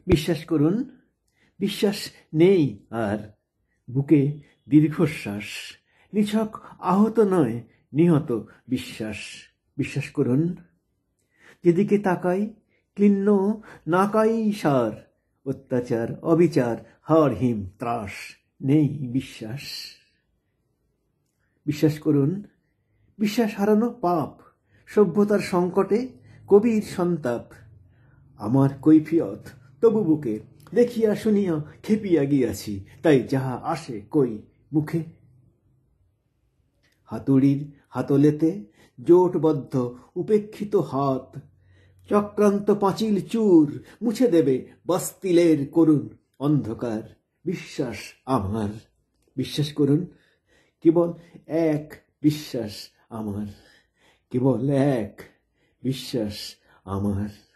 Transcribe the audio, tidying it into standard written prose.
বিশ্বাস করুন, বিশ্বাস নেই আর। বুকে দীর্ঘশ্বাস, নিছক আহত নয়, নিহত বিশ্বাস। বিশ্বাস করুন, যেদিকে তাকাই ক্লিন্ন নাকাই সার, অত্যাচার অবিচার হাড়হিম ত্রাস, নেই বিশ্বাস। বিশ্বাস করুন, বিশ্বাস হারানো পাপ, সভ্যতার সংকটে কবির সন্তাপ। আমার কৈফিয়ত তবু বুকে, দেখিয়া শুনিয়া খেপিয়া গিয়াছি, তাই যাহা আসে কই মুখে। হাতুড়ির হাতলেতে জোটবদ্ধ উপেক্ষিত হাত, চক্রান্ত পাঁচিল চূর মুছে দেবে বাস্তিলের করুণ অন্ধকার। বিশ্বাস আমার। বিশ্বাস করুন, কেবল এক বিশ্বাস আমার, কেবল এক বিশ্বাস আমার।